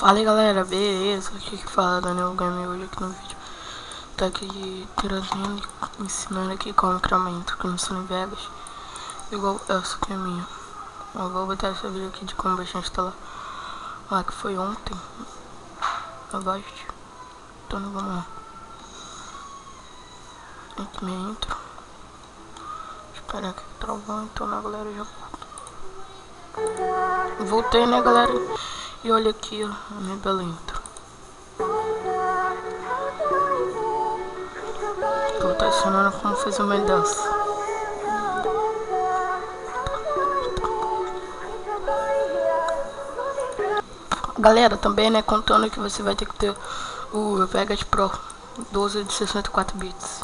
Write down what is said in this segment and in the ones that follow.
Fala aí galera, beleza? Aqui que fala Daniel Game hoje aqui no vídeo. Tô aqui trazendo, ensinando aqui como criar uma intro aqui no Sony Vegas. Igual essa que é minha. Eu vou botar essa vídeo aqui de como baixar e instalar. Lá que foi ontem. Abaixo. Então vamos lá. Aqui minha intro. Esperar que travou, então na galera já voltei, né galera? E olha aqui, ó, a minha bela intro. Vou estar ensinando como fazer uma dessa. Galera, também, né, contando que você vai ter que ter o Vegas Pro 12 de 64 bits.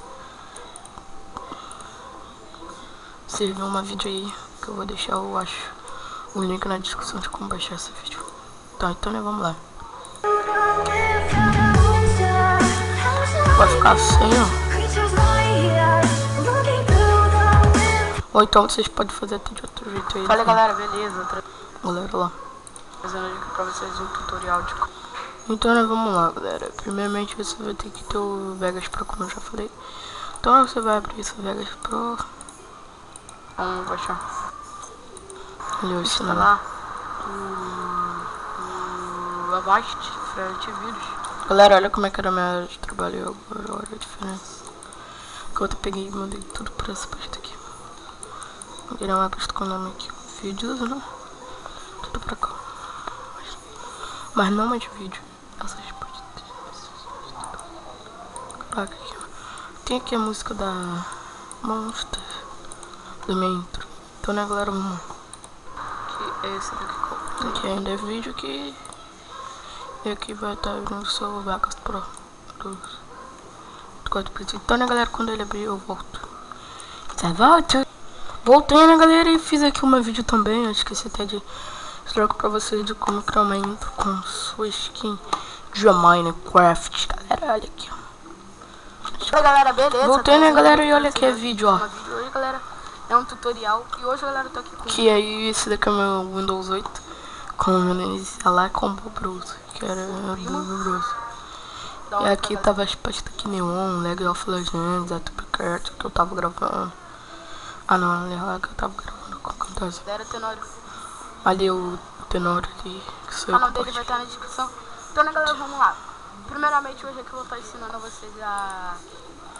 Vocês viram uma vídeo aí que eu vou deixar, eu acho, o link na descrição de como baixar esse vídeo. Tá, então né, vamos lá. Vai ficar assim, ó. Ou então vocês podem fazer até de outro jeito aí. Fala galera, beleza? Galera lá. Fazendo aqui pra vocês um tutorial de... Então né, vamos lá galera. Primeiramente você vai ter que ter o Vegas Pro, como eu já falei. Então você vai abrir esse Vegas Pro. Vamos baixar. Ali eu ensino lá. Abaixo de antivírus. Galera, olha como é que era a minha área de trabalho agora, olha a diferença. Que eu peguei e mandei tudo pra essa pasta aqui. Vou virar uma pasta com o nome aqui, vídeos, né? Tudo pra cá. Mas não mais vídeo. Essas pastas. Caraca, aqui, ó. Tem aqui a música da Monster, do minha intro. Então né galera, vamos lá. Que é esse daqui. Aqui ainda é vídeo aqui. E aqui vai estar no seu Vegas Pro. Então né galera, quando ele abrir eu volto. Você volta? Voltei né galera, e fiz aqui uma vídeo também. Eu esqueci até de mostrar pra vocês de como criar uma intro com sua skin de Minecraft. Galera, olha aqui. Oi galera, beleza? Voltei né galera, e olha aqui é vídeo, ó. Hoje galera, é um tutorial. E hoje galera, eu tô aqui com... Que aí, esse daqui é meu Windows 8. Com o inicial lá com o Bruce, que era do Bruce. E aqui tava as pastas aqui Neon, League of Legends, Atomic que eu tava gravando. Ah não, ali lá que eu tava gravando com a Cantosa. Era Tenório. Ali o Tenório ali, que sou eu. O canal dele vai estar na descrição. Então né galera, vamos lá. Primeiramente hoje aqui eu vou estar ensinando a vocês a...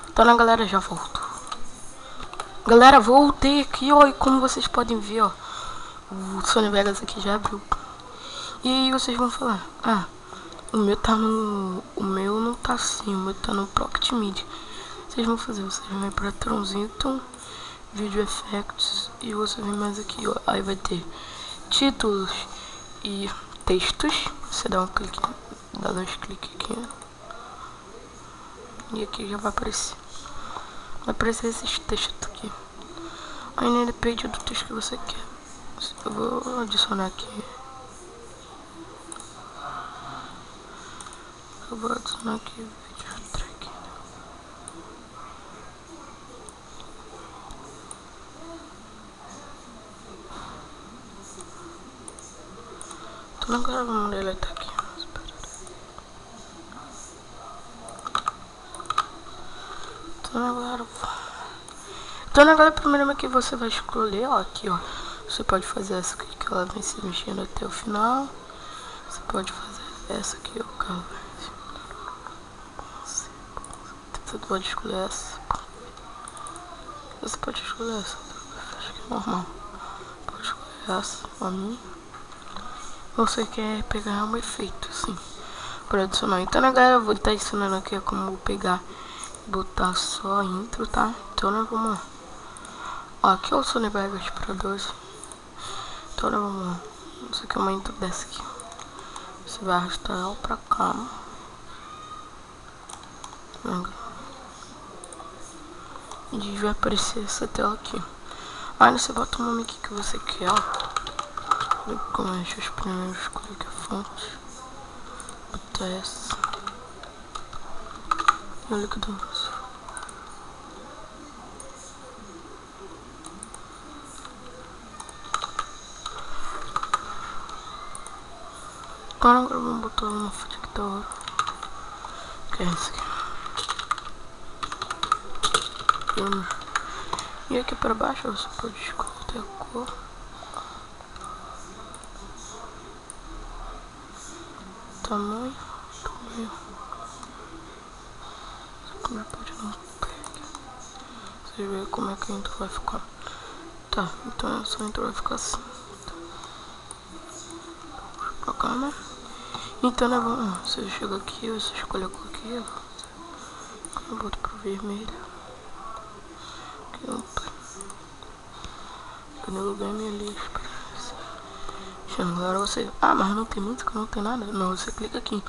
Então né galera, já volto. Galera, voltei aqui, ó, e como vocês podem ver, ó, o Sony Vegas aqui já abriu. E aí vocês vão falar, ah, o meu tá no... O meu não tá assim, o meu tá no Pocket Media. Vocês vão fazer, vocês vão pra Transition, Video Effects, e você vem mais aqui, ó. Aí vai ter títulos e textos. Você dá um clique, dá 2 cliques aqui. E aqui já vai aparecer. Vai aparecer esses textos aqui. Aí nele depende do texto que você quer. Eu vou adicionar aqui. Eu vou adicionar aqui vídeo track. Tô não gravando ele até aqui. Então agora primeiramente que você vai escolher, ó, aqui ó. Você pode fazer essa aqui que ela vem se mexendo até o final. Você pode fazer essa aqui, ó, que ela vai. Você pode escolher essa. Você pode escolher essa. Acho que é normal. Pode escolher essa pra mim. Você quer pegar um efeito, assim, para adicionar. Então galera, eu vou estar ensinando aqui como pegar e botar só a intro, tá? Então nós vamos lá. Ó, aqui é o Sony Vegas Pro 12. Então nós vamos lá. Isso aqui é uma intro dessa aqui. Você vai arrastar ela pra cá. E vai aparecer essa tela aqui. Aí você bota o nome aqui que você quer, ó. Começa os primeiros, escolher aqui a fonte. Botar essa. E olha que dança. Então agora vamos botar uma foto aqui da hora. Que é esse aqui. E aqui para baixo você pode escolher a cor. Tamanho. Como pode não clique. Você vê como é que a intro vai ficar. Tá, então essa intro vai ficar assim. Pra câmera. Então né, você chega aqui, você escolhe a cor aqui. Eu boto pro vermelho. Aqui não tem. No lugar minha lista. Agora você. Ah, mas não tem música, não tem nada. Não, você clica aqui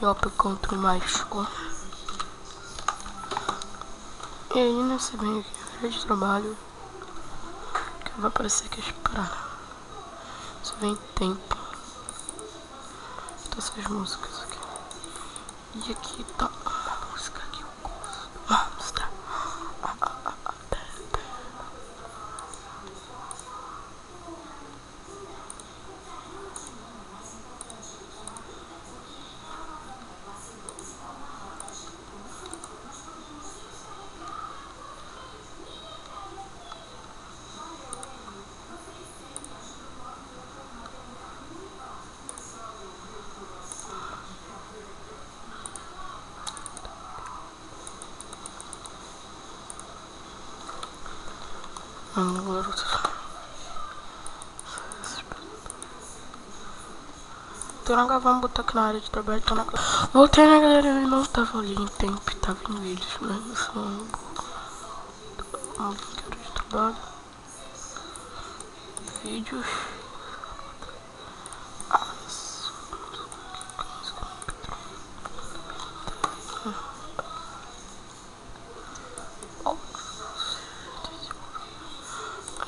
e opta contra mais. Ó. E aí, né, você vem aqui, área de trabalho. Que vai aparecer aqui as paradas. Você vem em tempo. Tá essas músicas aqui. E aqui tá uma música que eu gosto. Monster. Então agora vamos botar aqui na área de trabalho. Então, voltei, né, galera? Eu não tava ali em tempo, tava em vídeos, mas eu sou um pouco. Vamos aqui área de trabalho. Vídeos.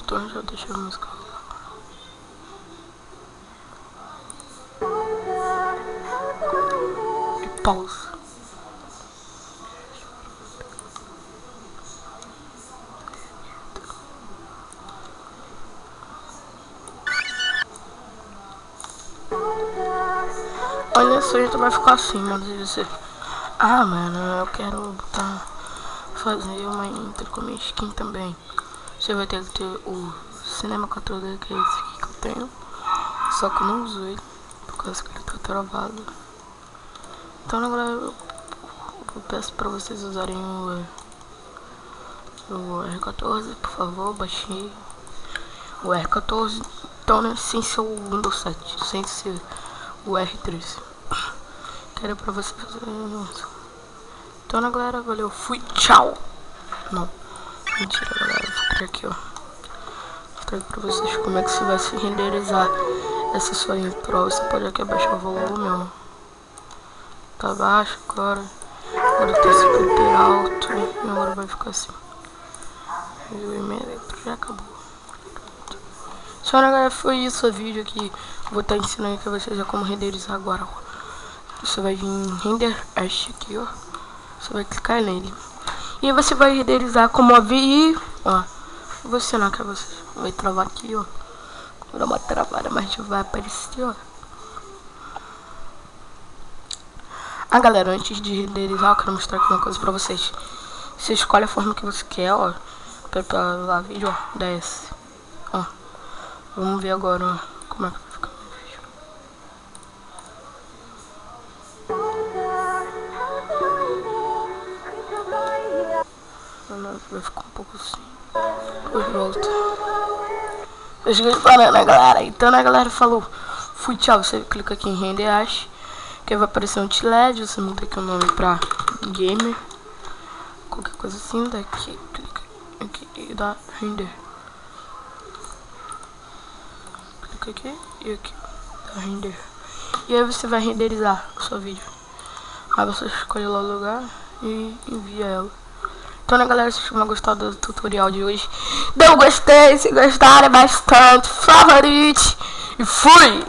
Então já deixei a música. E pausa. Olha só, então vai ficar assim, mano. Você... Ah, mano, eu quero botar, fazer uma intro com a minha skin também. Você vai ter que ter o Cinema 4D, que é esse aqui que eu tenho. Só que eu não uso ele, por causa que ele tá travado. Então agora eu peço pra vocês usarem o R14, por favor, baixei o R14. Então, né, sem ser o Windows 7, sem ser o R13. Quero pra vocês fazerem. Então, né, galera, valeu, fui, tchau. Não, mentira, galera, vou criar aqui, ó. Vou trazer pra vocês como é que você vai se renderizar essa sua intro. Você pode aqui abaixar o volume, ó. Tá baixo agora. Agora tá super alto. E agora vai ficar assim. E o e-mail já acabou. Só, né, galera, foi isso o vídeo aqui. Vou estar ensinando aqui a vocês já como renderizar agora, ó. Você vai vir em render este aqui, ó. Você vai clicar nele. E aí você vai renderizar como AVI, ó. Você não quer, você vai travar aqui, ó. Vou dar uma travada, mas já vai aparecer, ó. Ah, galera, antes de renderizar, eu quero mostrar aqui uma coisa pra vocês. Você escolhe a forma que você quer, ó. Pra lá vídeo, ó. Desce. Ó. Vamos ver agora, ó. Como é que vai ficar o vídeo. Vai ficar um pouco assim. Depois volta. Eu cheguei falando, né, galera? Então, né, galera, falou. Fui, tchau. Você clica aqui em render hash. Que vai aparecer um LED. Você muda aqui o nome pra gamer. Qualquer coisa assim. Daqui, clica aqui e dá render. Clica aqui e aqui. Dá render. E aí você vai renderizar o seu vídeo. Aí você escolhe lá o lugar e envia ela. Então, né, galera, se vocês tiverem gostado do tutorial de hoje, dê um gostei, se gostarem bastante, favorite e fui!